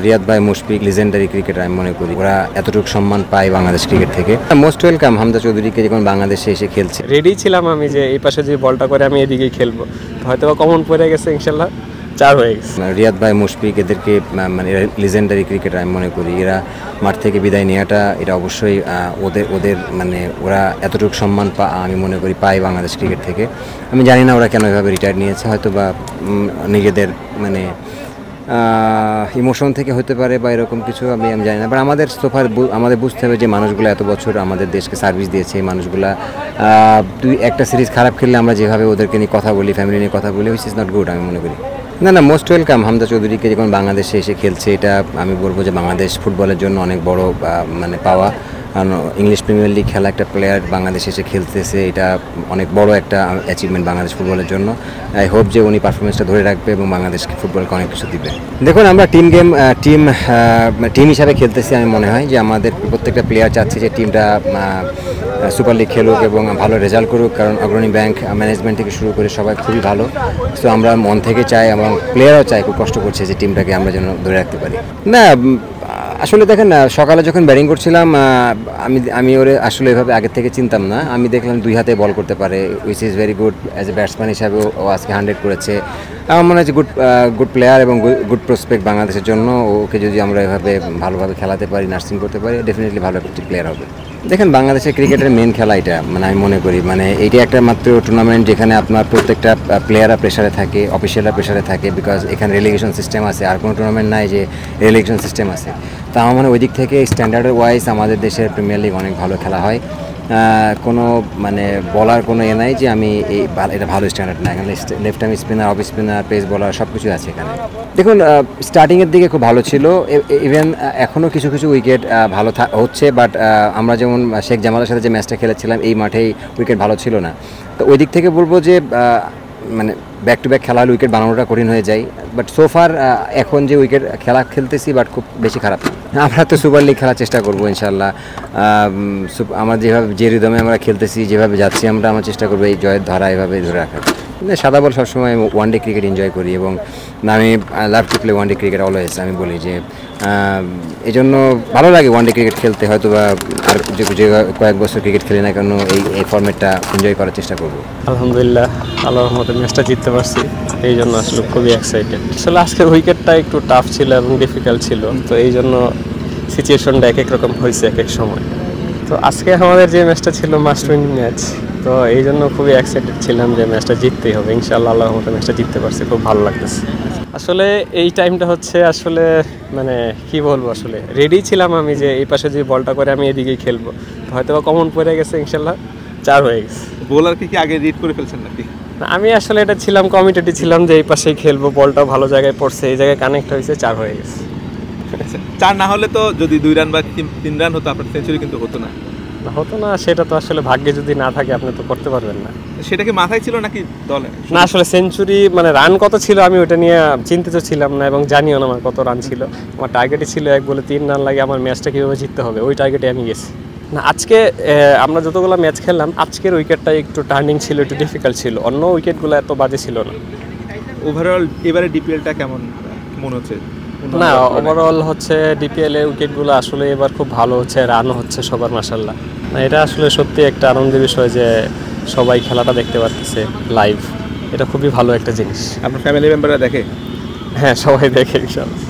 রিয়াদ ভাই Mushfiq legendary cricketer আমি মনে করি। ওরা এতটুকু সম্মান পায় বাংলাদেশ ক্রিকেট থেকে। মোস্ট ওয়েলকাম হামজা চৌধুরীকে যখন বাংলাদেশে এসে খেলছে। রেডি ছিলাম আমি যে এই পাশে যে বলটা করে আমি এদিকেই খেলবো, হয়তো কমন পড়ে গেছে, ইনশাল্লাহ 4 হয়ে গেছে। রিয়াদ ভাই মুশফিক এদেরকে মানে লিজেন্ডারি ক্রিকেটার আমি মনে করি। এরা মাঠ থেকে বিদায় নেওয়াটা এটা অবশ্যই ওদের মানে ওরা এতটুকু সম্মান আমি মনে করি পায় বাংলাদেশ ক্রিকেট থেকে। আমি জানি না ওরা কেন এভাবে রিটায়ার নিয়েছে, হয়তো বা নিজেদের মানে ইমোশন থেকে হতে পারে বা এরকম কিছু, আমি জানি না। বাট আমাদের বুঝতে হবে যে মানুষগুলো এত বছর আমাদের দেশকে সার্ভিস দিয়েছে। এই মানুষগুলা একটা সিরিজ খারাপ খেললে আমরা যেভাবে ওদেরকে নিয়ে কথা বলি, ফ্যামিলি নিয়ে কথা বলি, হুইচ ইজ নট গুড আমি মনে করি। না মোস্ট ওয়েলকাম হামজা চৌধুরীকে যখন বাংলাদেশে এসে খেলছে, এটা আমি বলবো যে বাংলাদেশ ফুটবলের জন্য অনেক বড় মানে পাওয়া। কারণ ইংলিশ প্রিমিয়ার লিগ খেলা একটা প্লেয়ার বাংলাদেশে এসে খেলতেছে, এটা অনেক বড় একটা অ্যাচিভমেন্ট বাংলাদেশ ফুটবলের জন্য। আই হোপ যে উনি পারফরমেন্সটা ধরে রাখবে এবং বাংলাদেশ ফুটবলকে অনেক কিছু দিবে। দেখুন আমরা টিম হিসাবে খেলতেছি। আমি মনে হয় যে আমাদের প্রত্যেকটা প্লেয়ার চাচ্ছে যে টিমটা সুপার লিগ খেলুক এবং ভালো রেজাল্ট করুক, কারণ অগ্রণী ব্যাংক ম্যানেজমেন্ট থেকে শুরু করে সবাই খুবই ভালো। সো আমরা মন থেকে চাই এবং প্লেয়ারও চাই, খুব কষ্ট করছে যে টিমটাকে আমরা যেন ধরে রাখতে পারি। না আসলে দেখেন না, সকালে যখন ব্যাটিং করছিলাম আমি ওরে আসলে এভাবে আগের থেকে চিনতাম না। আমি দেখলাম 2 হাতে বল করতে পারে, which is very good. As a batsman হিসাবে ও আজকে 100 করেছে। আমার মনে হচ্ছে গুড প্লেয়ার এবং গুড প্রসপেক্ট বাংলাদেশের জন্য। ওকে যদি আমরা এভাবে ভালোভাবে খেলাতে পারি, নার্সিং করতে পারি, ডেফিনেটলি ভালো একটা প্লেয়ার হবে। দেখেন বাংলাদেশের ক্রিকেটের মেন খেলা এটা, মানে আমি মনে করি মানে এইটা একটা মাত্র টুর্নামেন্ট যেখানে আপনার প্রত্যেকটা প্লেয়াররা প্রেশারে থাকে, অফিসিয়ালরা প্রেশারে থাকে, বিকজ এখানে রেলিগেশন সিস্টেম আছে। আর কোনো টুর্নামেন্ট নাই যে রেলিগেশন সিস্টেম আছে। তা আমার মনে ওই দিক থেকে স্ট্যান্ডার্ডের ওয়াইজ আমাদের দেশের প্রিমিয়ার লিগ অনেক ভালো খেলা হয়। কোনো মানে বলার কোনো নাই যে আমি এটা ভালো স্ট্যান্ডার্ড না। এখানে left arm spinner, off spinner, pace বলার সব কিছু আছে এখানে। দেখুন স্টার্টিংয়ের দিকে খুব ভালো ছিল, ইভেন এখনও কিছু উইকেট ভালো হচ্ছে। বাট আমরা যেমন শেখ জামালের সাথে যে ম্যাচটা খেলেছিলাম, এই মাঠেই উইকেট ভালো ছিল না। তো ওই দিক থেকে বলবো যে মানে ব্যাক টু ব্যাক খেলা হলে উইকেট বানানোটা কঠিন হয়ে যায়। বাট সোফার এখন যে উইকেট খেলতেছি, বাট খুব বেশি খারাপ। আমরা তো সুপার লিগ খেলার চেষ্টা করবো ইনশাল্লাহ। আমরা যে রিদমে আমরা খেলতেছি, যেভাবে যাচ্ছি আমার চেষ্টা করবো এই জয়ের ধারা এভাবে ধরে রাখার। সাদা বল সবসময় ওয়ান ডে ক্রিকেট এনজয় করি এবং আমি love to play one day cricket always. আমি বলি যে এই জন্য ভালো লাগে ওয়ান ডে ক্রিকেট খেলতে। হয়তো বা আর যে কয়েক বছর ক্রিকেট খেলি না কেন, এই ফর্মেটটা এনজয় করার চেষ্টা করবো। আলহামদুলিল্লাহ আল্লাহর রহমতে ম্যাচটা জিততে পারছি, এই জন্য আসলে খুবই এক্সাইটেড। আসলে আজকের উইকেটটা একটু টাফ ছিল এবং ডিফিকাল্ট ছিল, তো এই জন্য সিচুয়েশনটা এক রকম হয়েছে এক সময়। তো আজকে আমাদের যে ম্যাচটা ছিল মাস্ট উইন ম্যাচ, তো এই জন্য খুবই এক্সাইটেড ছিলাম যে ম্যাচটা জিততেই হবে। ইনশাআল্লাহ আল্লাহর রহমতে ম্যাচটা জিততে পারছি, খুব ভালো লাগতেছে। আসলে এই টাইমটা হচ্ছে আসলে মানে কি বলবো, আসলে রেডি ছিলাম আমি যে এই পাশে যে বলটা করে আমি এদিকেই খেলবো, হয়তো কমন পড়ে গেছে, ইনশাআল্লাহ 4 হয়ে গেছে। বোলারকে কি আগে রিড করে ফেলছেন নাকি? আমি আসলে এটা ছিলাম কমিটেড ছিলাম যে এই পাশেই খেলবো, বলটাও ভালো জায়গায় পড়ছে, এই জায়গায় কানেক্ট হয়েছে, 4 হয়ে গেছে। 4 না হলে তো যদি 2 রান বা 3 রান হতো আপনার সেঞ্চুরি কিন্তু হতো না। সেটা তো আসলে ভাগ্যে যদি না থাকে আপনি তো করতে পারবেন না। সেটা কি মাথায় ছিল নাকি দলে? না আসলে সেঞ্চুরি মানে রান কত ছিল আমি ওটা নিয়ে চিন্তিত ছিলাম না এবং জানিও না আমার কত রান ছিল। আমার টার্গেটই ছিল 1 বলে 3 রান লাগে আমার ম্যাচটা কীভাবে জিততে হবে, ওই টার্গেটে আমি গেছি। না আজকে আমরা যতগুলো ম্যাচ খেললাম, আজকের উইকেটটা একটু টার্নিং ছিল, একটু ডিফিকাল্ট ছিল, অন্য উইকেটগুলো এত বাজে ছিল না। ওভারঅল এবারে ডিপিএলটা কেমন মনে হচ্ছে? না ওভারঅল হচ্ছে ডিপিএল এর উইকেটগুলো আসলে এবার খুব ভালো হচ্ছে, রানও হচ্ছে সবার মাশাআল্লাহ। এটা আসলে সত্যি একটা আনন্দের বিষয় যে সবাই খেলাটা দেখতে পারতেছে লাইভ, এটা খুবই ভালো একটা জিনিস। আপনার ফ্যামিলি মেম্বাররা দেখে? হ্যাঁ সবাই দেখে ইনশাআল্লাহ।